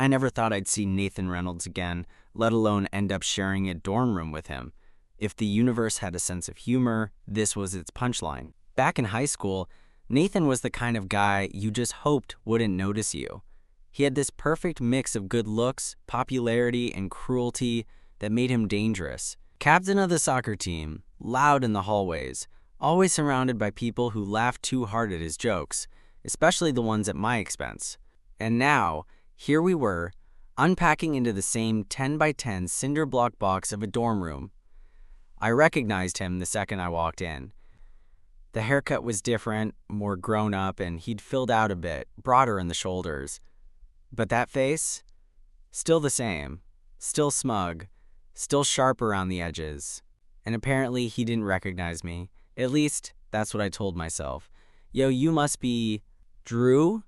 I never thought I'd see Nathan Reynolds again, let alone end up sharing a dorm room with him. If the universe had a sense of humor, this was its punchline. Back in high school, Nathan was the kind of guy you just hoped wouldn't notice you. He had this perfect mix of good looks, popularity, and cruelty that made him dangerous. Captain of the soccer team, loud in the hallways, always surrounded by people who laughed too hard at his jokes, especially the ones at my expense. And now, here we were, unpacking into the same 10 by 10 cinder block box of a dorm room. I recognized him the second I walked in. The haircut was different, more grown up, and he'd filled out a bit, broader in the shoulders. But that face? Still the same. Still smug. Still sharp around the edges. And apparently he didn't recognize me. At least, that's what I told myself. "Yo, you must be Drew?"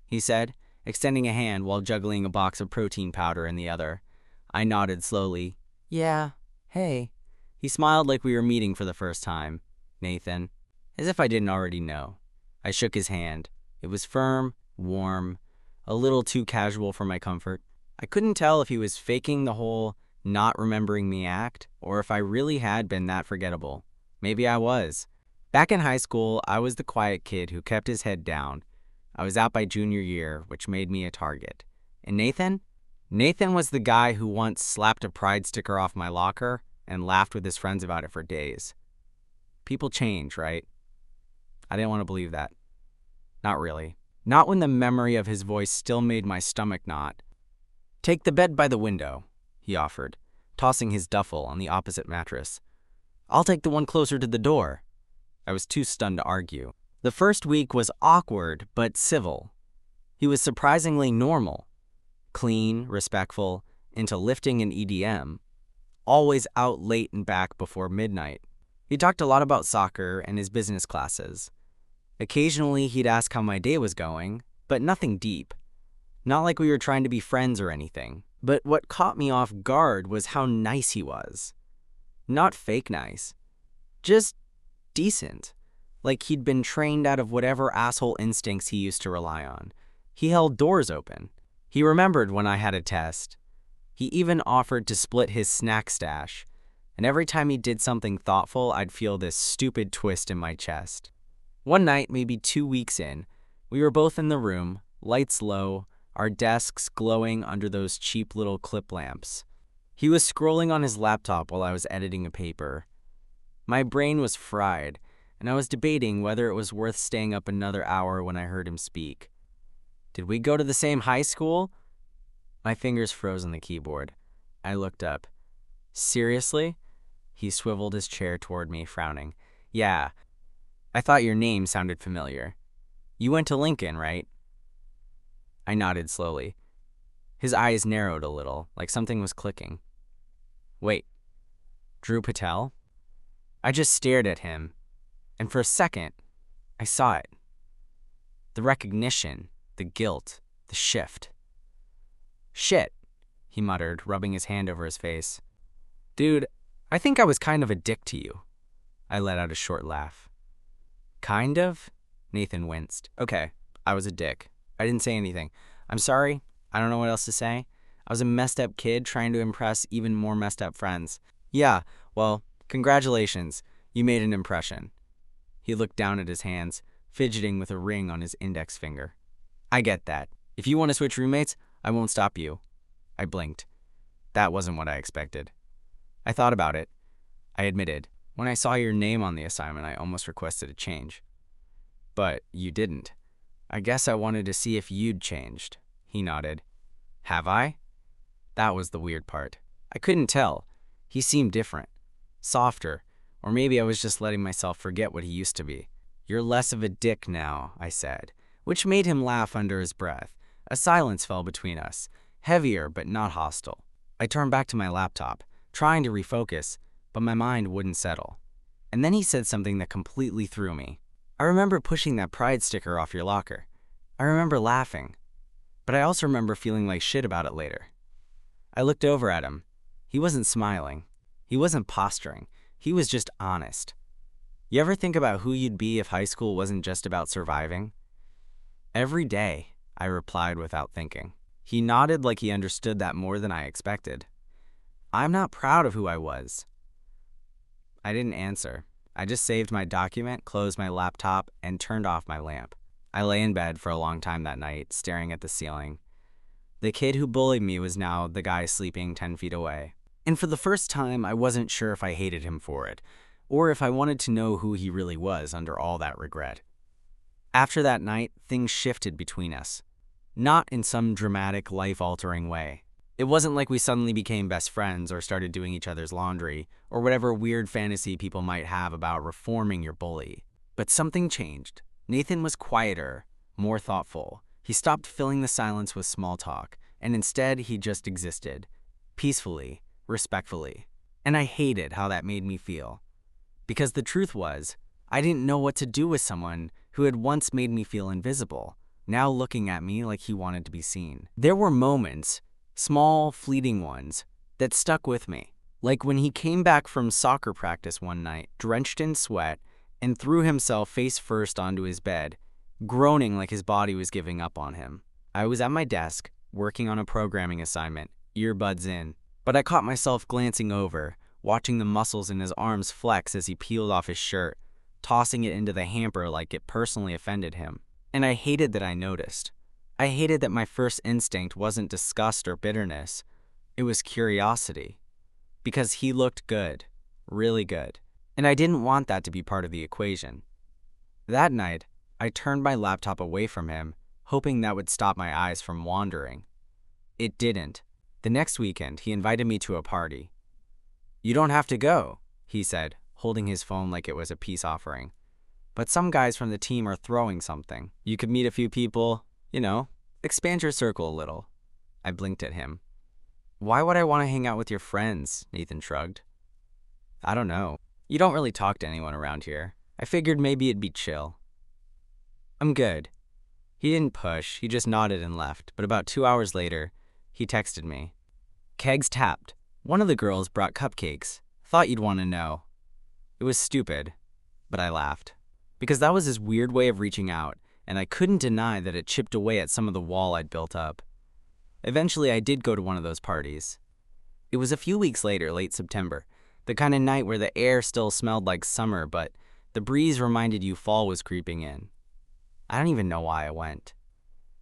he said, extending a hand while juggling a box of protein powder in the other. I nodded slowly. "Yeah, hey." He smiled like we were meeting for the first time. "Nathan." As if I didn't already know. I shook his hand. It was firm, warm, a little too casual for my comfort. I couldn't tell if he was faking the whole not remembering me act, or if I really had been that forgettable. Maybe I was. Back in high school, I was the quiet kid who kept his head down. I was out by junior year, which made me a target. And Nathan? Nathan was the guy who once slapped a pride sticker off my locker and laughed with his friends about it for days. People change, right? I didn't want to believe that. Not really. Not when the memory of his voice still made my stomach knot. "Take the bed by the window," he offered, tossing his duffel on the opposite mattress. "I'll take the one closer to the door." I was too stunned to argue. The first week was awkward, but civil. He was surprisingly normal. Clean, respectful, into lifting and EDM. Always out late and back before midnight. He talked a lot about soccer and his business classes. Occasionally, he'd ask how my day was going, but nothing deep. Not like we were trying to be friends or anything. But what caught me off guard was how nice he was. Not fake nice. Just decent. Like he'd been trained out of whatever asshole instincts he used to rely on. He held doors open. He remembered when I had a test. He even offered to split his snack stash. And every time he did something thoughtful, I'd feel this stupid twist in my chest. One night, maybe 2 weeks in, we were both in the room, lights low, our desks glowing under those cheap little clip lamps. He was scrolling on his laptop while I was editing a paper. My brain was fried, and I was debating whether it was worth staying up another hour when I heard him speak. "Did we go to the same high school?" My fingers froze on the keyboard. I looked up. "Seriously?" He swiveled his chair toward me, frowning. "Yeah. I thought your name sounded familiar. You went to Lincoln, right?" I nodded slowly. His eyes narrowed a little, like something was clicking. "Wait, Drew Patel?" I just stared at him, and for a second, I saw it. The recognition, the guilt, the shift. "Shit," he muttered, rubbing his hand over his face. "Dude, I think I was kind of a dick to you." I let out a short laugh. "Kind of?" Nathan winced. "Okay, I was a dick. I didn't say anything. I'm sorry. I don't know what else to say. I was a messed up kid trying to impress even more messed up friends. Yeah, well, congratulations. You made an impression." He looked down at his hands, fidgeting with a ring on his index finger. "I get that. If you want to switch roommates, I won't stop you." I blinked. That wasn't what I expected. "I thought about it," I admitted. "When I saw your name on the assignment, I almost requested a change." "But you didn't." "I guess I wanted to see if you'd changed." He nodded. "Have I?" That was the weird part. I couldn't tell. He seemed different. Softer. Or maybe I was just letting myself forget what he used to be. "You're less of a dick now," I said, which made him laugh under his breath. A silence fell between us, heavier but not hostile. I turned back to my laptop, trying to refocus, but my mind wouldn't settle. And then he said something that completely threw me. "I remember pushing that pride sticker off your locker. I remember laughing. But I also remember feeling like shit about it later." I looked over at him. He wasn't smiling. He wasn't posturing. He was just honest. "You ever think about who you'd be if high school wasn't just about surviving?" "Every day," I replied without thinking. He nodded like he understood that more than I expected. I'm not proud of who I was. I didn't answer. I just saved my document, closed my laptop, and turned off my lamp. I lay in bed for a long time that night, staring at the ceiling. The kid who bullied me was now the guy sleeping 10 feet away. And for the first time, I wasn't sure if I hated him for it, or if I wanted to know who he really was under all that regret. After that night, things shifted between us. Not in some dramatic, life-altering way. It wasn't like we suddenly became best friends or started doing each other's laundry, or whatever weird fantasy people might have about reforming your bully. But something changed. Nathan was quieter, more thoughtful. He stopped filling the silence with small talk, and instead he just existed. Peacefully, respectfully. And I hated how that made me feel. Because the truth was, I didn't know what to do with someone who had once made me feel invisible, now looking at me like he wanted to be seen. There were moments, small, fleeting ones, that stuck with me. Like when he came back from soccer practice one night, drenched in sweat, and threw himself face first onto his bed, groaning like his body was giving up on him. I was at my desk, working on a programming assignment, earbuds in, but I caught myself glancing over, watching the muscles in his arms flex as he peeled off his shirt, tossing it into the hamper like it personally offended him. And I hated that I noticed. I hated that my first instinct wasn't disgust or bitterness. It was curiosity. Because he looked good, really good. And I didn't want that to be part of the equation. That night, I turned my laptop away from him, hoping that would stop my eyes from wandering. It didn't. The next weekend, he invited me to a party. "You don't have to go," he said, holding his phone like it was a peace offering. "But some guys from the team are throwing something. You could meet a few people, expand your circle a little." I blinked at him. "Why would I want to hang out with your friends?" Nathan shrugged. "I don't know. You don't really talk to anyone around here. I figured maybe it'd be chill." "I'm good." He didn't push, he just nodded and left, but about 2 hours later, he texted me. "Kegs tapped. One of the girls brought cupcakes. Thought you'd want to know." It was stupid, but I laughed. Because that was his weird way of reaching out, and I couldn't deny that it chipped away at some of the wall I'd built up. Eventually, I did go to one of those parties. It was a few weeks later, late September, the kind of night where the air still smelled like summer, but the breeze reminded you fall was creeping in. I don't even know why I went.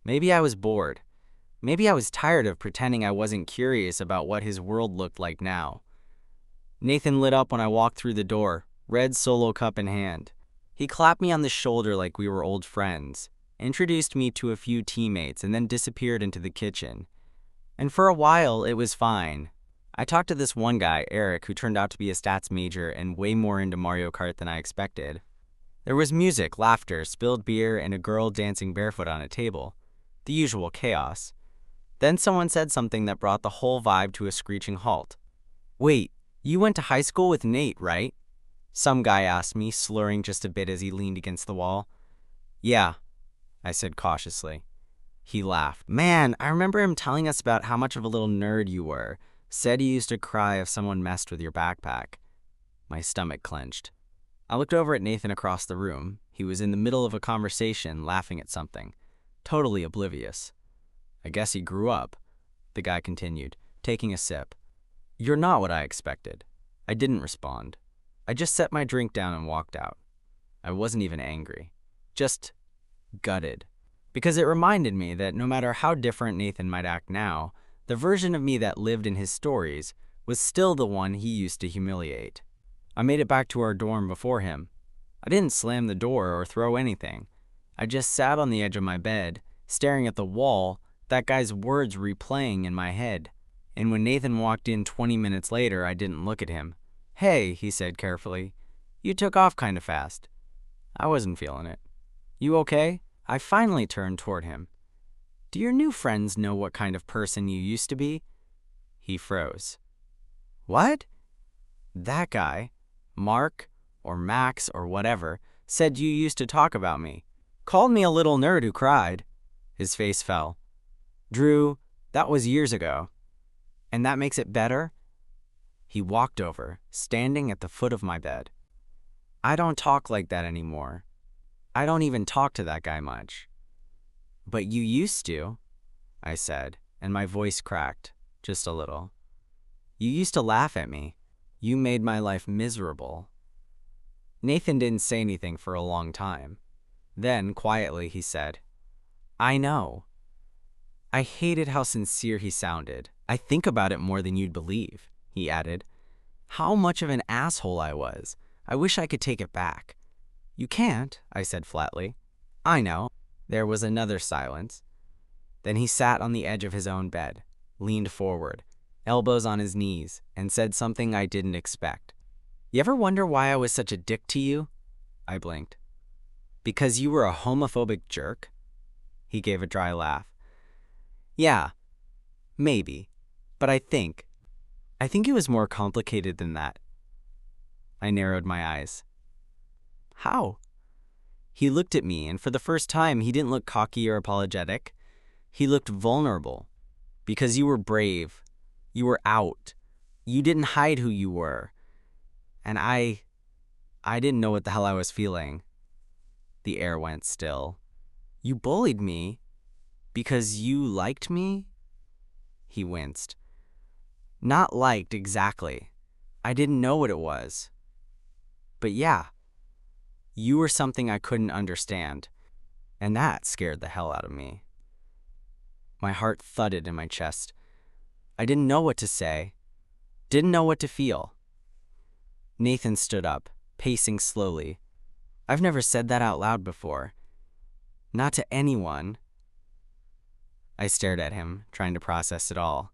Maybe I was bored. Maybe I was tired of pretending I wasn't curious about what his world looked like now. Nathan lit up when I walked through the door, red Solo cup in hand. He clapped me on the shoulder like we were old friends, introduced me to a few teammates, and then disappeared into the kitchen. And for a while, it was fine. I talked to this one guy, Eric, who turned out to be a stats major and way more into Mario Kart than I expected. There was music, laughter, spilled beer, and a girl dancing barefoot on a table. The usual chaos. Then someone said something that brought the whole vibe to a screeching halt. "Wait, you went to high school with Nate, right?" Some guy asked me, slurring just a bit as he leaned against the wall. "Yeah," I said cautiously. He laughed. "Man, I remember him telling us about how much of a little nerd you were. Said you used to cry if someone messed with your backpack." My stomach clenched. I looked over at Nathan across the room. He was in the middle of a conversation, laughing at something. Totally oblivious. "I guess he grew up," the guy continued, taking a sip. "You're not what I expected." I didn't respond. I just set my drink down and walked out. I wasn't even angry. Just gutted. Because it reminded me that no matter how different Nathan might act now, the version of me that lived in his stories was still the one he used to humiliate. I made it back to our dorm before him. I didn't slam the door or throw anything. I just sat on the edge of my bed, staring at the wall, that guy's words replaying in my head. And when Nathan walked in 20 minutes later, I didn't look at him. "Hey," he said carefully, "you took off kind of fast." I wasn't feeling it. "You okay?" I finally turned toward him. "Do your new friends know what kind of person you used to be?" He froze. "What?" "That guy, Mark, or Max, or whatever, said you used to talk about me. Called me a little nerd who cried." His face fell. "Drew, that was years ago. And that makes it better?" He walked over, standing at the foot of my bed. "I don't talk like that anymore. I don't even talk to that guy much." "But you used to," I said. and my voice cracked, just a little. "You used to laugh at me. You made my life miserable." Nathan didn't say anything for a long time. Then, quietly, he said, "I know." I hated how sincere he sounded. "I think about it more than you'd believe," he added. "How much of an asshole I was. I wish I could take it back." "You can't," I said flatly. "I know." There was another silence. Then he sat on the edge of his own bed, leaned forward, elbows on his knees, and said something I didn't expect. "You ever wonder why I was such a dick to you?" I blinked. "Because you were a homophobic jerk?" He gave a dry laugh. "Yeah, maybe. But I think it was more complicated than that." I narrowed my eyes. "How?" He looked at me, and for the first time, he didn't look cocky or apologetic. He looked vulnerable. "Because you were brave. You were out. You didn't hide who you were. And I didn't know what the hell I was feeling." The air went still. "You bullied me because you liked me?" He winced. "Not liked exactly. I didn't know what it was. But yeah, you were something I couldn't understand, and that scared the hell out of me." My heart thudded in my chest. I didn't know what to say, didn't know what to feel. Nathan stood up, pacing slowly. I've never said that out loud before. Not to anyone. I stared at him, trying to process it all.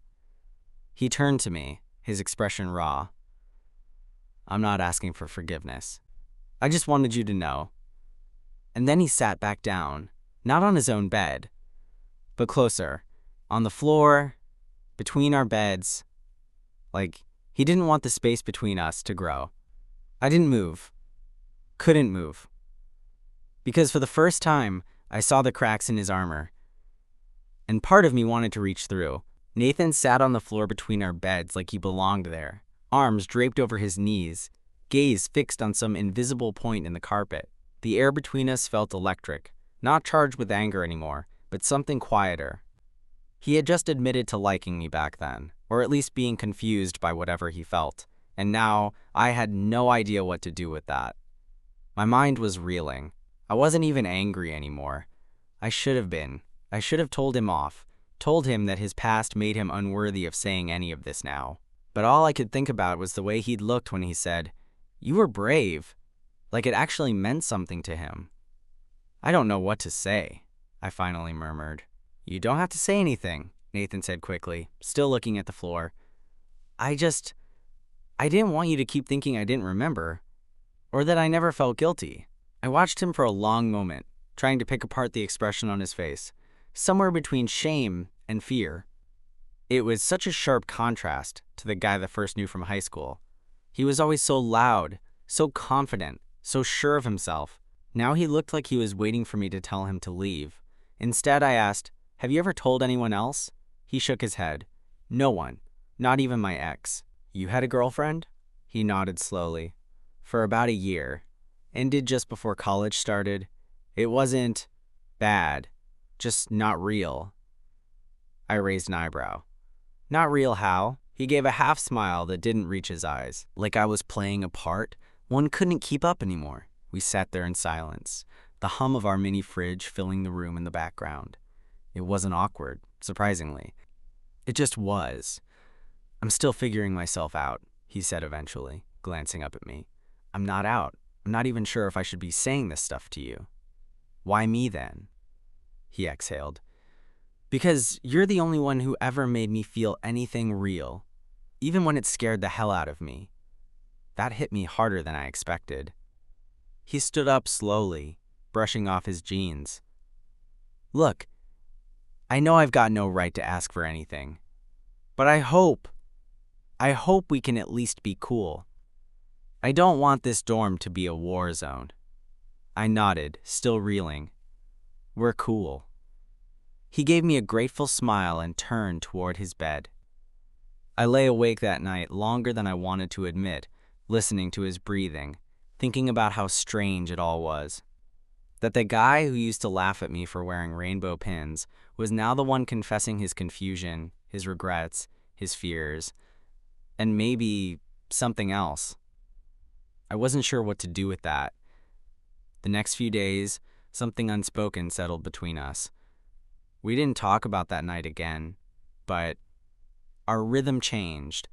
He turned to me, his expression raw. "I'm not asking for forgiveness. I just wanted you to know." And then he sat back down, not on his own bed, but closer, on the floor, between our beds. Like, he didn't want the space between us to grow. I didn't move. Couldn't move. Because for the first time, I saw the cracks in his armor. And part of me wanted to reach through. Nathan sat on the floor between our beds like he belonged there, arms draped over his knees, gaze fixed on some invisible point in the carpet. The air between us felt electric, not charged with anger anymore, but something quieter. He had just admitted to liking me back then, or at least being confused by whatever he felt, and now I had no idea what to do with that. My mind was reeling. I wasn't even angry anymore. I should have been. I should have told him off, told him that his past made him unworthy of saying any of this now. But all I could think about was the way he'd looked when he said, "You were brave," like it actually meant something to him. "I don't know what to say," I finally murmured. "You don't have to say anything," Nathan said quickly, still looking at the floor. I didn't want you to keep thinking I didn't remember, or that I never felt guilty." I watched him for a long moment, trying to pick apart the expression on his face, somewhere between shame and fear. It was such a sharp contrast to the guy that first knew from high school. He was always so loud, so confident, so sure of himself. Now he looked like he was waiting for me to tell him to leave. Instead, I asked, "Have you ever told anyone else?" He shook his head. "No one, not even my ex." "You had a girlfriend?" He nodded slowly. "For about a year. Ended just before college started. It wasn't bad, just not real." I raised an eyebrow. "Not real how?" He gave a half smile that didn't reach his eyes. Like I was playing a part one couldn't keep up anymore. We sat there in silence, the hum of our mini fridge filling the room in the background. It wasn't awkward, surprisingly. It just was. "I'm still figuring myself out," he said eventually, glancing up at me. "I'm not out. I'm not even sure if I should be saying this stuff to you." "Why me then?" He exhaled. "Because you're the only one who ever made me feel anything real, even when it scared the hell out of me." That hit me harder than I expected. He stood up slowly, brushing off his jeans. "Look, I know I've got no right to ask for anything, but I hope we can at least be cool. I don't want this dorm to be a war zone." I nodded, still reeling. "We're cool." He gave me a grateful smile and turned toward his bed. I lay awake that night longer than I wanted to admit, listening to his breathing, thinking about how strange it all was. That the guy who used to laugh at me for wearing rainbow pins was now the one confessing his confusion, his regrets, his fears, and maybe something else. I wasn't sure what to do with that. The next few days, something unspoken settled between us. We didn't talk about that night again, but our rhythm changed.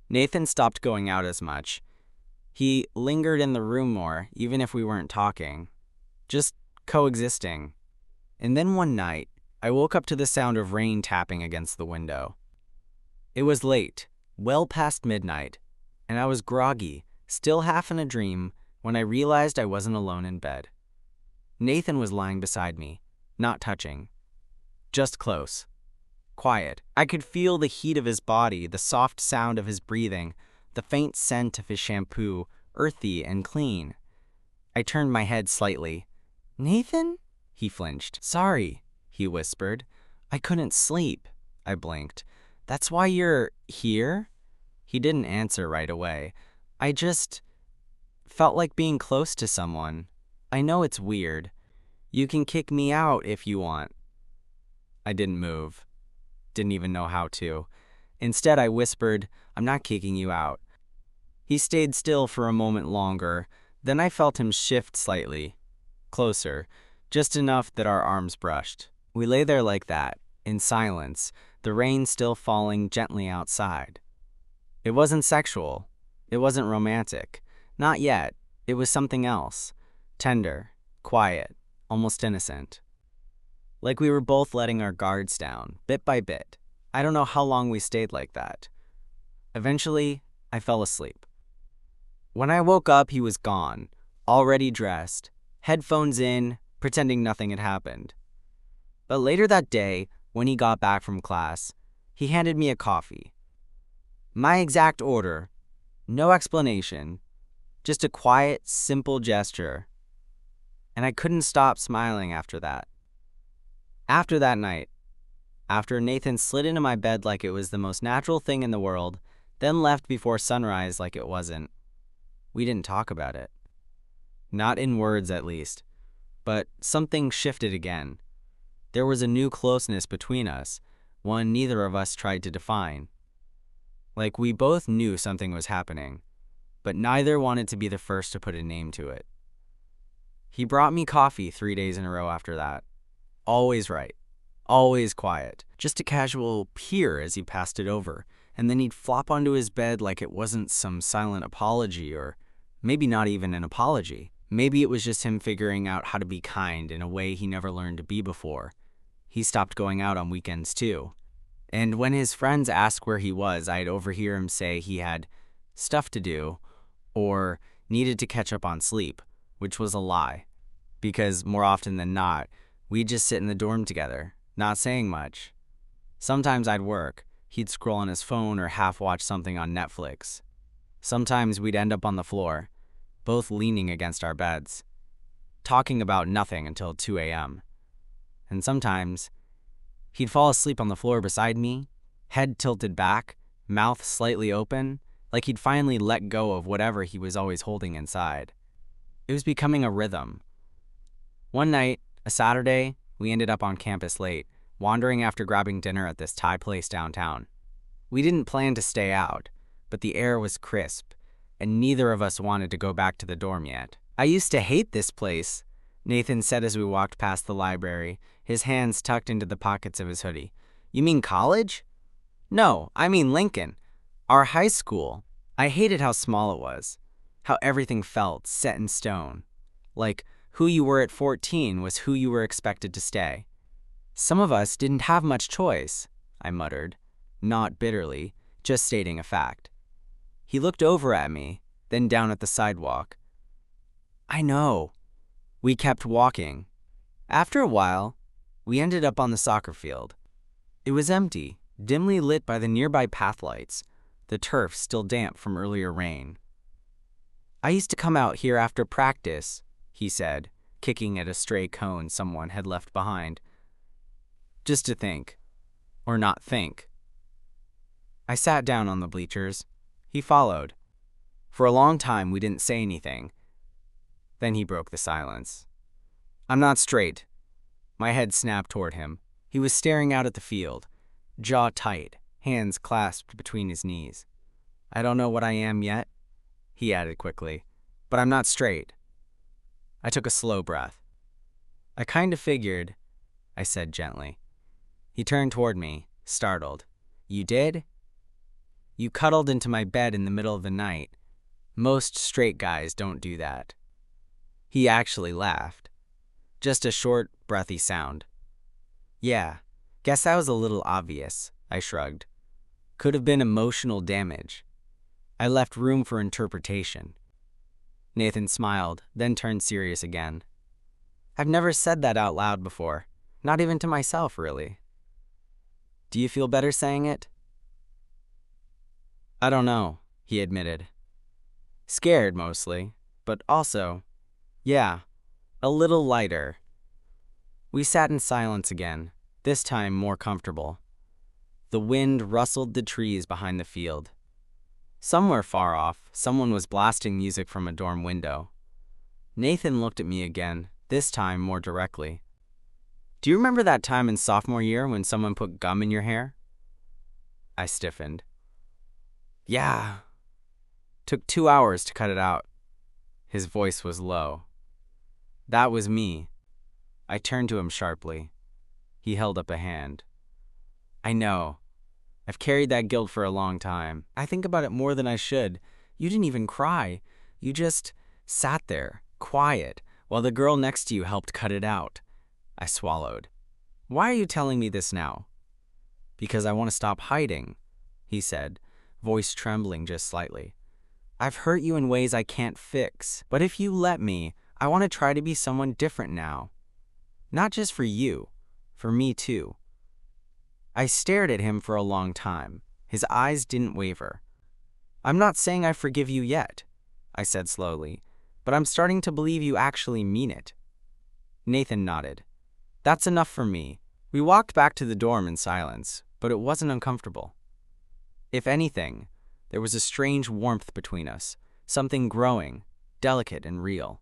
Nathan stopped going out as much. He lingered in the room more, even if we weren't talking, just coexisting. And then one night, I woke up to the sound of rain tapping against the window. It was late, well past midnight, and I was groggy, still half in a dream, when I realized I wasn't alone in bed. Nathan was lying beside me, not touching, just close, quiet. I could feel the heat of his body, the soft sound of his breathing, the faint scent of his shampoo, earthy and clean. I turned my head slightly. "Nathan?" He flinched. "Sorry," he whispered. "I couldn't sleep." I blinked. "That's why you're here?" He didn't answer right away. "I just felt like being close to someone. I know it's weird. You can kick me out if you want." I didn't move. Didn't even know how to. Instead, I whispered, "I'm not kicking you out." He stayed still for a moment longer. Then I felt him shift slightly, closer, just enough that our arms brushed. We lay there like that, in silence, the rain still falling gently outside. It wasn't sexual. It wasn't romantic. Not yet. It was something else. Tender, quiet, almost innocent. Like we were both letting our guards down, bit by bit. I don't know how long we stayed like that. Eventually, I fell asleep. When I woke up, he was gone, already dressed, headphones in, pretending nothing had happened. But later that day, when he got back from class, he handed me a coffee. My exact order, no explanation, just a quiet, simple gesture. And I couldn't stop smiling after that. After that night, after Nathan slid into my bed like it was the most natural thing in the world, then left before sunrise like it wasn't, we didn't talk about it. Not in words, at least. But something shifted again. There was a new closeness between us, one neither of us tried to define. Like we both knew something was happening, but neither wanted to be the first to put a name to it. He brought me coffee 3 days in a row after that. Always right. Always quiet. Just a casual peer as he passed it over, and then he'd flop onto his bed like it wasn't some silent apology, or maybe not even an apology. Maybe it was just him figuring out how to be kind in a way he never learned to be before. He stopped going out on weekends too. And when his friends asked where he was, I'd overhear him say he had stuff to do or needed to catch up on sleep, which was a lie. Because more often than not, we'd just sit in the dorm together, not saying much. Sometimes I'd work. He'd scroll on his phone or half-watch something on Netflix. Sometimes we'd end up on the floor, both leaning against our beds, talking about nothing until 2 a.m. And sometimes he'd fall asleep on the floor beside me, head tilted back, mouth slightly open, like he'd finally let go of whatever he was always holding inside. It was becoming a rhythm. One night, a Saturday, we ended up on campus late, wandering after grabbing dinner at this Thai place downtown. We didn't plan to stay out, but the air was crisp, and neither of us wanted to go back to the dorm yet. "I used to hate this place," Nathan said as we walked past the library, his hands tucked into the pockets of his hoodie. "You mean college?" "No, I mean Lincoln. Our high school. I hated how small it was, how everything felt set in stone. Like who you were at 14 was who you were expected to stay. Some of us didn't have much choice," I muttered, not bitterly, just stating a fact. He looked over at me, then down at the sidewalk. "I know." We kept walking. After a while, we ended up on the soccer field. It was empty, dimly lit by the nearby path lights, the turf still damp from earlier rain. "I used to come out here after practice," he said, kicking at a stray cone someone had left behind. "Just to think. Or not think." I sat down on the bleachers. He followed. For a long time, we didn't say anything. Then he broke the silence. "I'm not straight." My head snapped toward him. He was staring out at the field, jaw tight, hands clasped between his knees. "I don't know what I am yet," he added quickly, "but I'm not straight." I took a slow breath. "I kind of figured," I said gently. He turned toward me, startled. "You did?" "You cuddled into my bed in the middle of the night. Most straight guys don't do that." He actually laughed. Just a short, breathy sound. "Yeah, guess that was a little obvious," I shrugged. "Could have been emotional damage." I left room for interpretation. Nathan smiled, then turned serious again. "I've never said that out loud before, not even to myself, really." "Do you feel better saying it?" "I don't know," he admitted. "Scared, mostly, but also, yeah, a little lighter." We sat in silence again, this time more comfortable. The wind rustled the trees behind the field. Somewhere far off, someone was blasting music from a dorm window. Nathan looked at me again, this time more directly. "Do you remember that time in sophomore year when someone put gum in your hair?" I stiffened. "Yeah. Took 2 hours to cut it out." His voice was low. "That was me." I turned to him sharply. He held up a hand. "I know. I've carried that guilt for a long time. I think about it more than I should. You didn't even cry. You just sat there, quiet, while the girl next to you helped cut it out." I swallowed. "Why are you telling me this now?" "Because I want to stop hiding," he said, voice trembling just slightly. "I've hurt you in ways I can't fix, but if you let me, I want to try to be someone different now. Not just for you, for me too." I stared at him for a long time. His eyes didn't waver. "I'm not saying I forgive you yet," I said slowly, "but I'm starting to believe you actually mean it." Nathan nodded. "That's enough for me." We walked back to the dorm in silence, but it wasn't uncomfortable. If anything, there was a strange warmth between us, something growing, delicate and real.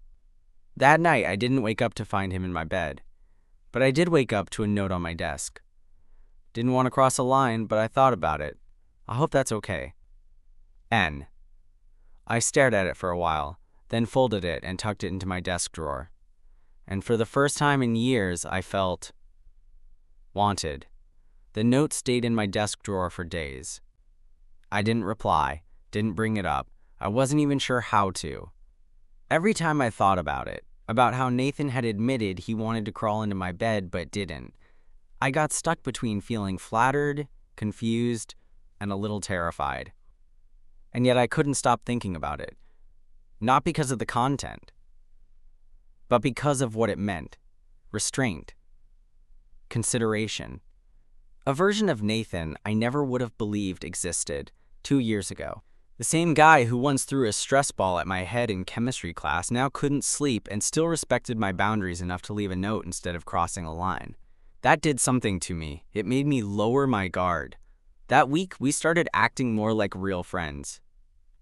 That night, I didn't wake up to find him in my bed, but I did wake up to a note on my desk. Didn't want to cross a line, but I thought about it. I hope that's okay. N. I stared at it for a while, then folded it and tucked it into my desk drawer. And for the first time in years, I felt wanted. The note stayed in my desk drawer for days. I didn't reply, didn't bring it up. I wasn't even sure how to. Every time I thought about it, about how Nathan had admitted he wanted to crawl into my bed but didn't, I got stuck between feeling flattered, confused, and a little terrified. And yet I couldn't stop thinking about it. Not because of the content, but because of what it meant. Restraint. Consideration. A version of Nathan I never would have believed existed 2 years ago. The same guy who once threw a stress ball at my head in chemistry class now couldn't sleep and still respected my boundaries enough to leave a note instead of crossing a line. That did something to me. It made me lower my guard. That week, we started acting more like real friends.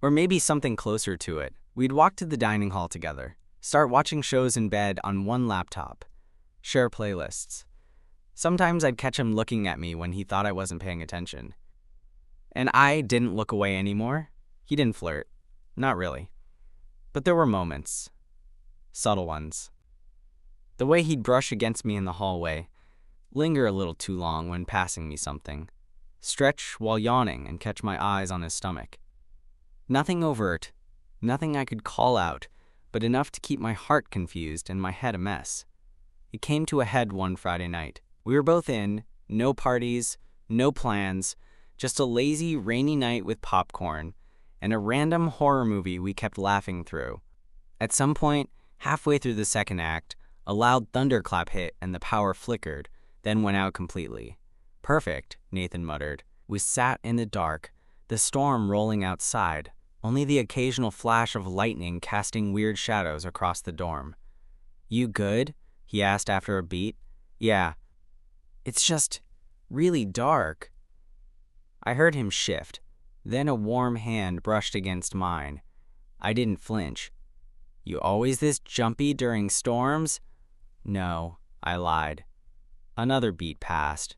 Or maybe something closer to it. We'd walk to the dining hall together, start watching shows in bed on one laptop, share playlists. Sometimes I'd catch him looking at me when he thought I wasn't paying attention. And I didn't look away anymore. He didn't flirt. Not really. But there were moments. Subtle ones. The way he'd brush against me in the hallway, linger a little too long when passing me something, stretch while yawning and catch my eyes on his stomach. Nothing overt, nothing I could call out, but enough to keep my heart confused and my head a mess. It came to a head one Friday night. We were both in, no parties, no plans, just a lazy, rainy night with popcorn and a random horror movie we kept laughing through. At some point, halfway through the second act, a loud thunderclap hit and the power flickered, then went out completely. "Perfect," Nathan muttered. We sat in the dark, the storm rolling outside, only the occasional flash of lightning casting weird shadows across the dorm. "You good?" he asked after a beat. "Yeah. It's just really dark." I heard him shift. Then a warm hand brushed against mine. I didn't flinch. "You always this jumpy during storms?" "No," I lied. Another beat passed.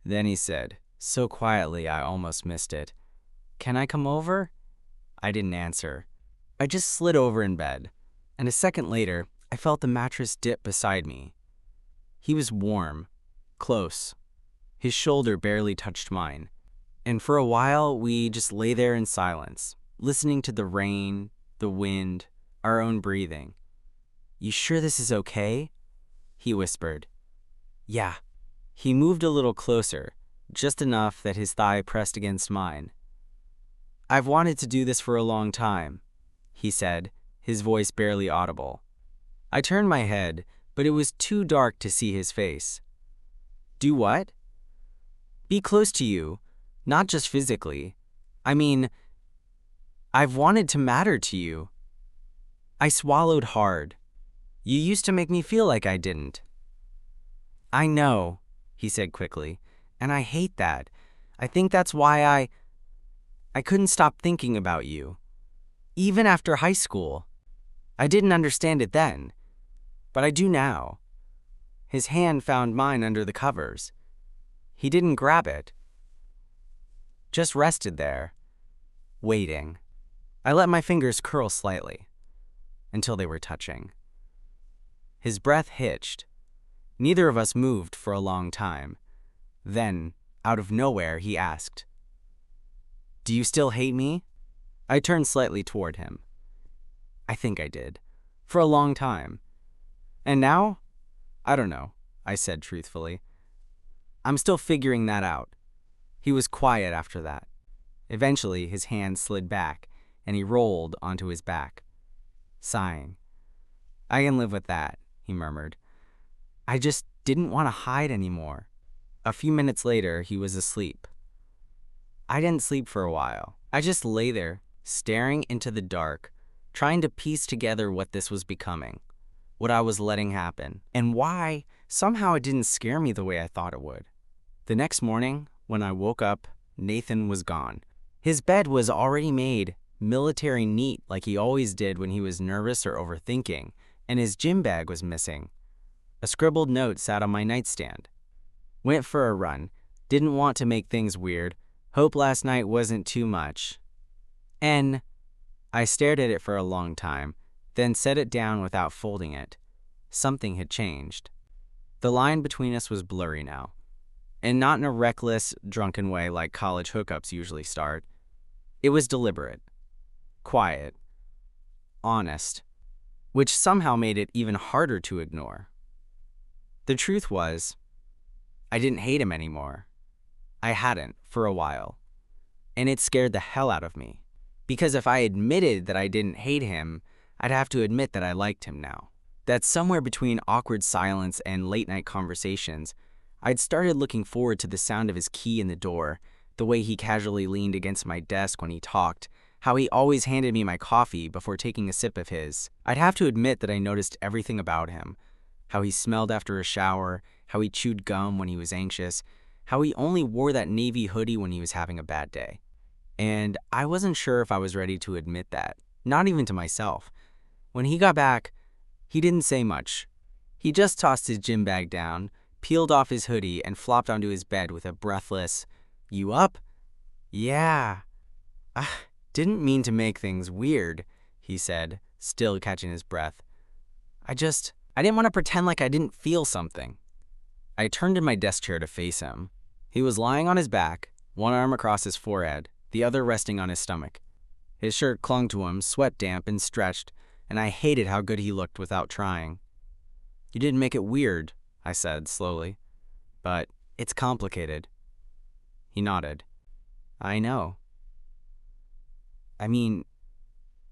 Then he said, so quietly I almost missed it, "Can I come over?" I didn't answer. I just slid over in bed, and a second later, I felt the mattress dip beside me. He was warm, close. His shoulder barely touched mine. And for a while, we just lay there in silence, listening to the rain, the wind, our own breathing. "You sure this is okay?" he whispered. "Yeah." He moved a little closer, just enough that his thigh pressed against mine. "I've wanted to do this for a long time," he said, his voice barely audible. I turned my head, but it was too dark to see his face. "Do what?" "Be close to you, not just physically. I mean, I've wanted to matter to you." I swallowed hard. "You used to make me feel like I didn't." "I know," he said quickly, "and I hate that. I think that's why I couldn't stop thinking about you. Even after high school. I didn't understand it then, but I do now." His hand found mine under the covers. He didn't grab it. Just rested there, waiting. I let my fingers curl slightly, until they were touching. His breath hitched. Neither of us moved for a long time. Then, out of nowhere, he asked, "Do you still hate me?" I turned slightly toward him. I think I did. For a long time. And now? I don't know, I said truthfully. I'm still figuring that out. He was quiet after that. Eventually, his hand slid back, and he rolled onto his back, sighing. "I can live with that," he murmured. "I just didn't want to hide anymore." A few minutes later, he was asleep. I didn't sleep for a while. I just lay there, staring into the dark, trying to piece together what this was becoming, what I was letting happen, and why somehow it didn't scare me the way I thought it would. The next morning, when I woke up, Nathan was gone. His bed was already made, military neat like he always did when he was nervous or overthinking, and his gym bag was missing. A scribbled note sat on my nightstand. "Went for a run. Didn't want to make things weird. Hope last night wasn't too much." And I stared at it for a long time, then set it down without folding it. Something had changed. The line between us was blurry now. And not in a reckless, drunken way like college hookups usually start. It was deliberate, quiet, honest, which somehow made it even harder to ignore. The truth was, I didn't hate him anymore. I hadn't for a while. And it scared the hell out of me. Because if I admitted that I didn't hate him, I'd have to admit that I liked him now. That somewhere between awkward silence and late-night conversations, I'd started looking forward to the sound of his key in the door, the way he casually leaned against my desk when he talked, how he always handed me my coffee before taking a sip of his. I'd have to admit that I noticed everything about him. How he smelled after a shower, how he chewed gum when he was anxious, how he only wore that navy hoodie when he was having a bad day. And I wasn't sure if I was ready to admit that, not even to myself. When he got back, he didn't say much. He just tossed his gym bag down, peeled off his hoodie, and flopped onto his bed with a breathless, "You up?" "Yeah." "Didn't mean to make things weird," he said, still catching his breath. I didn't want to pretend like I didn't feel something." I turned in my desk chair to face him. He was lying on his back, one arm across his forehead, the other resting on his stomach. His shirt clung to him, sweat damp and stretched, and I hated how good he looked without trying. "You didn't make it weird," I said slowly, "but it's complicated." He nodded. "I know. I mean,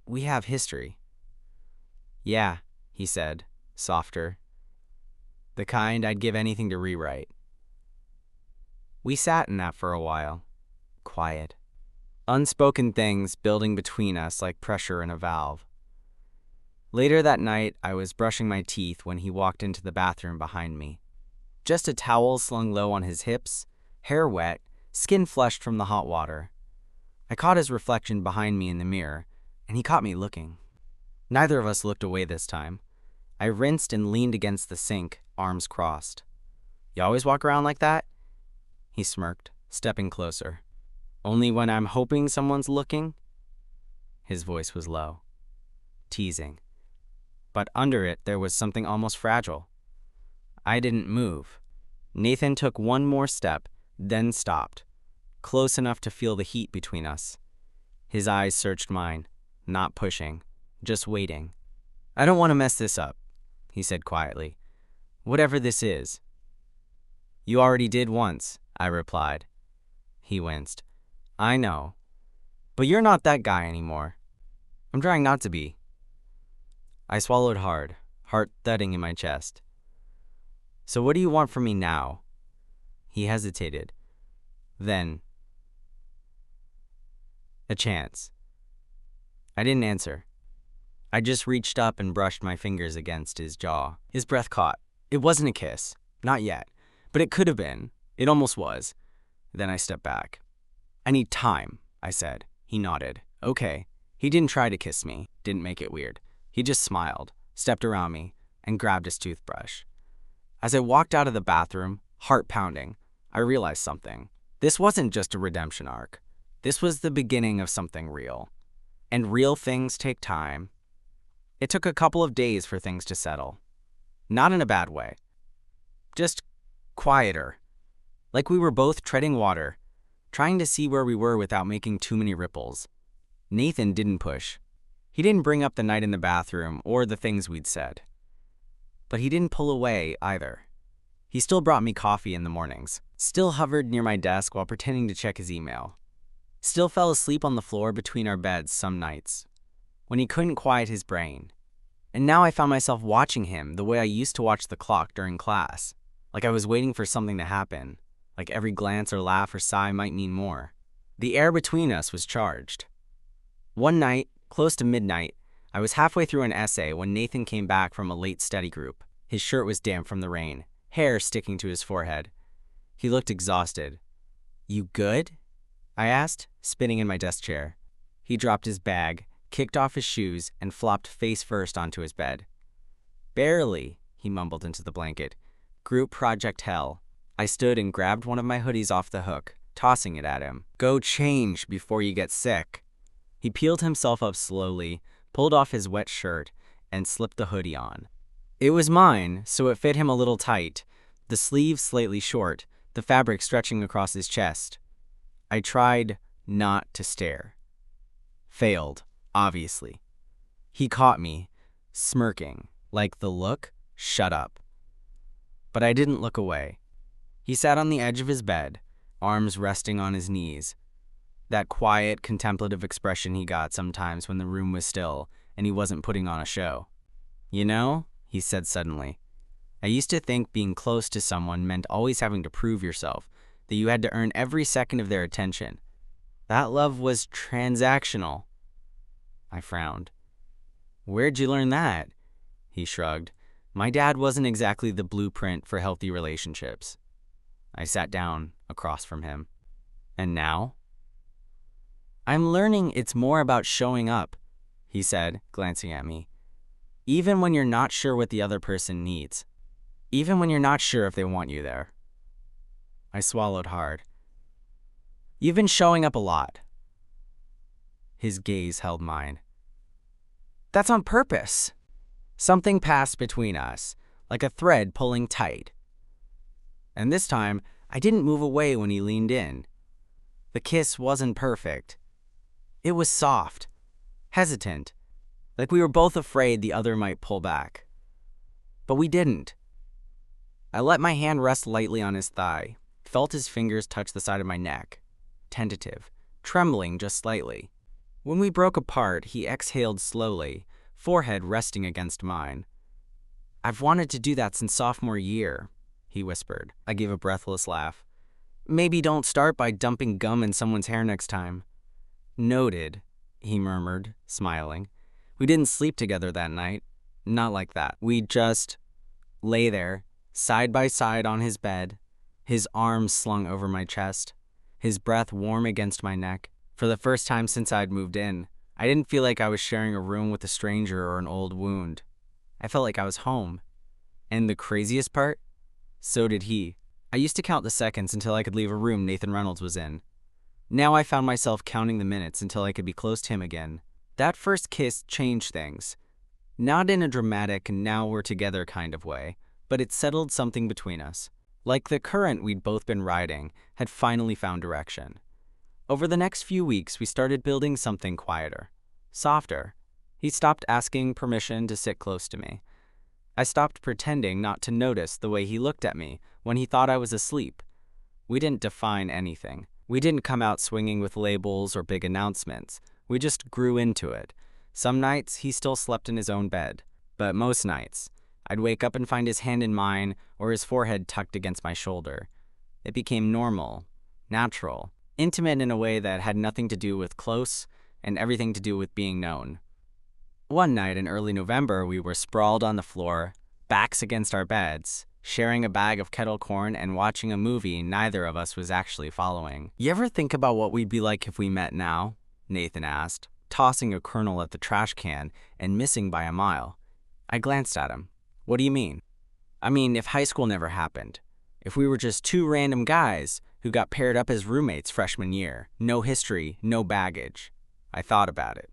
we have history." "Yeah," he said, softer. "The kind I'd give anything to rewrite." We sat in that for a while, quiet. Unspoken things building between us like pressure in a valve. Later that night, I was brushing my teeth when he walked into the bathroom behind me. Just a towel slung low on his hips, hair wet, skin flushed from the hot water. I caught his reflection behind me in the mirror, and he caught me looking. Neither of us looked away this time. I rinsed and leaned against the sink, arms crossed. You always walk around like that? He smirked, stepping closer. Only when I'm hoping someone's looking? His voice was low, teasing. But under it, there was something almost fragile. I didn't move. Nathan took one more step, then stopped, close enough to feel the heat between us. His eyes searched mine, not pushing, just waiting. I don't want to mess this up, he said quietly. Whatever this is. You already did once, I replied. He winced. I know. But you're not that guy anymore. I'm trying not to be. I swallowed hard, heart thudding in my chest. So what do you want from me now? He hesitated. Then, a chance. I didn't answer. I just reached up and brushed my fingers against his jaw. His breath caught. It wasn't a kiss. Not yet. But it could have been. It almost was. Then I stepped back. I need time, I said. He nodded. Okay. He didn't try to kiss me. Didn't make it weird. He just smiled, stepped around me, and grabbed his toothbrush. As I walked out of the bathroom, heart pounding, I realized something. This wasn't just a redemption arc. This was the beginning of something real. And real things take time. It took a couple of days for things to settle. Not in a bad way. Just quieter. Like we were both treading water, trying to see where we were without making too many ripples. Nathan didn't push. He didn't bring up the night in the bathroom or the things we'd said. But he didn't pull away either. He still brought me coffee in the mornings, still hovered near my desk while pretending to check his email, still fell asleep on the floor between our beds some nights, when he couldn't quiet his brain. And now I found myself watching him the way I used to watch the clock during class, like I was waiting for something to happen, like every glance or laugh or sigh might mean more. The air between us was charged. One night, close to midnight, I was halfway through an essay when Nathan came back from a late study group. His shirt was damp from the rain, hair sticking to his forehead. He looked exhausted. You good? I asked, spinning in my desk chair. He dropped his bag, kicked off his shoes, and flopped face first onto his bed. Barely, he mumbled into the blanket. Group project hell. I stood and grabbed one of my hoodies off the hook, tossing it at him. Go change before you get sick. He peeled himself up slowly, pulled off his wet shirt, and slipped the hoodie on. It was mine, so it fit him a little tight, the sleeves slightly short, the fabric stretching across his chest. I tried not to stare. Failed, obviously. He caught me, smirking, like the look, shut up. But I didn't look away. He sat on the edge of his bed, arms resting on his knees. That quiet, contemplative expression he got sometimes when the room was still and he wasn't putting on a show. You know, he said suddenly, I used to think being close to someone meant always having to prove yourself, that you had to earn every second of their attention. That love was transactional. I frowned. Where'd you learn that? He shrugged. My dad wasn't exactly the blueprint for healthy relationships. I sat down across from him. And now? I'm learning it's more about showing up, he said, glancing at me. Even when you're not sure what the other person needs. Even when you're not sure if they want you there. I swallowed hard. You've been showing up a lot. His gaze held mine. That's on purpose. Something passed between us, like a thread pulling tight. And this time, I didn't move away when he leaned in. The kiss wasn't perfect. It was soft, hesitant, like we were both afraid the other might pull back. But we didn't. I let my hand rest lightly on his thigh, felt his fingers touch the side of my neck, tentative, trembling just slightly. When we broke apart, he exhaled slowly, forehead resting against mine. I've wanted to do that since sophomore year, he whispered. I gave a breathless laugh. Maybe don't start by dumping gum in someone's hair next time. Noted, he murmured, smiling. We didn't sleep together that night. Not like that. We just lay there, side by side on his bed, his arms slung over my chest, his breath warm against my neck. For the first time since I'd moved in, I didn't feel like I was sharing a room with a stranger or an old wound. I felt like I was home. And the craziest part? So did he. I used to count the seconds until I could leave a room Nathan Reynolds was in. Now I found myself counting the minutes until I could be close to him again. That first kiss changed things. Not in a dramatic now we're together kind of way, but it settled something between us. Like the current we'd both been riding had finally found direction. Over the next few weeks, we started building something quieter, softer. He stopped asking permission to sit close to me. I stopped pretending not to notice the way he looked at me when he thought I was asleep. We didn't define anything. We didn't come out swinging with labels or big announcements. We just grew into it. Some nights, he still slept in his own bed. But most nights, I'd wake up and find his hand in mine or his forehead tucked against my shoulder. It became normal, natural, intimate in a way that had nothing to do with close and everything to do with being known. One night in early November, we were sprawled on the floor, backs against our beds, sharing a bag of kettle corn and watching a movie neither of us was actually following. "You ever think about what we'd be like if we met now?" Nathan asked, tossing a kernel at the trash can and missing by a mile. I glanced at him. "What do you mean?" "I mean, if high school never happened. If we were just two random guys who got paired up as roommates freshman year. No history, no baggage." I thought about it.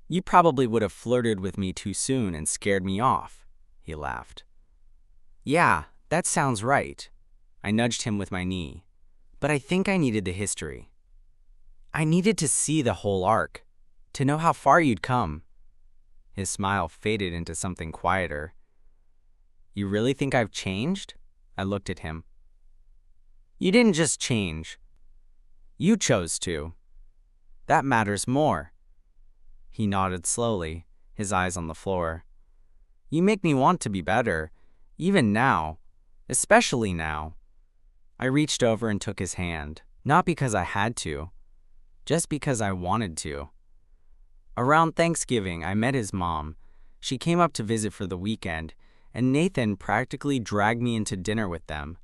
"You probably would have flirted with me too soon and scared me off," he laughed. "Yeah, that sounds right." I nudged him with my knee. "But I think I needed the history. I needed to see the whole arc, to know how far you'd come." His smile faded into something quieter. "You really think I've changed?" I looked at him. "You didn't just change. You chose to. That matters more." He nodded slowly, his eyes on the floor. "You make me want to be better, even now, especially now." I reached over and took his hand, not because I had to, just because I wanted to. Around Thanksgiving, I met his mom. She came up to visit for the weekend, and Nathan practically dragged me into dinner with them.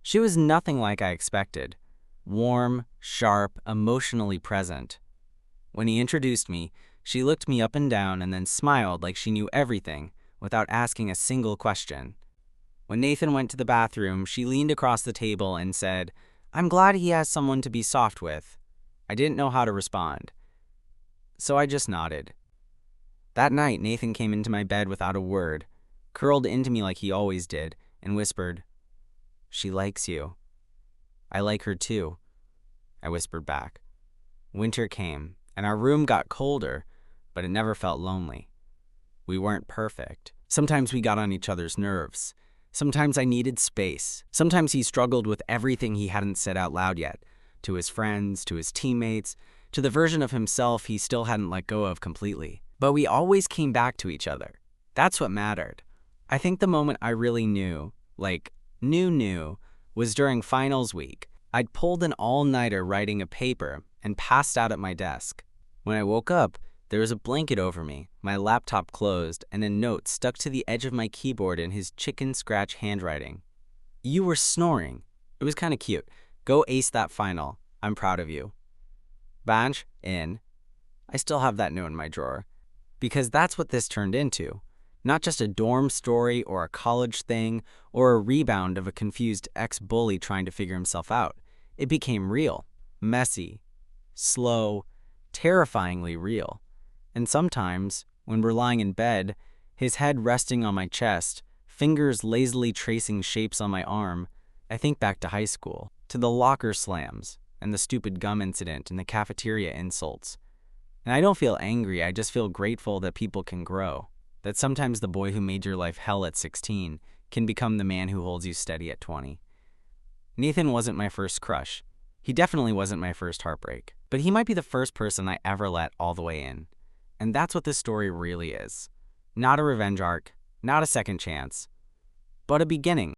She was nothing like I expected. Warm, sharp, emotionally present. When he introduced me, she looked me up and down and then smiled like she knew everything without asking a single question. When Nathan went to the bathroom, she leaned across the table and said, "I'm glad he has someone to be soft with." I didn't know how to respond, so I just nodded. That night, Nathan came into my bed without a word, curled into me like he always did, and whispered, "She likes you." "I like her too," I whispered back. Winter came, and our room got colder, but it never felt lonely. We weren't perfect. Sometimes we got on each other's nerves. Sometimes I needed space. Sometimes he struggled with everything he hadn't said out loud yet, to his friends, to his teammates, to the version of himself he still hadn't let go of completely. But we always came back to each other. That's what mattered. I think the moment I really knew, knew, was during finals week. I'd pulled an all-nighter writing a paper and passed out at my desk. When I woke up, there was a blanket over me, my laptop closed, and a note stuck to the edge of my keyboard in his chicken scratch handwriting. "You were snoring." It was kind of cute. "Go ace that final. I'm proud of you." Badge in. I still have that note in my drawer. Because that's what this turned into. Not just a dorm story or a college thing or a rebound of a confused ex-bully trying to figure himself out. It became real, messy, slow, terrifyingly real. And sometimes, when we're lying in bed, his head resting on my chest, fingers lazily tracing shapes on my arm, I think back to high school, to the locker slams and the stupid gum incident and the cafeteria insults. And I don't feel angry, I just feel grateful that people can grow. That sometimes the boy who made your life hell at 16 can become the man who holds you steady at 20. Nathan wasn't my first crush. He definitely wasn't my first heartbreak. But he might be the first person I ever let all the way in. And that's what this story really is. Not a revenge arc, not a second chance, but a beginning.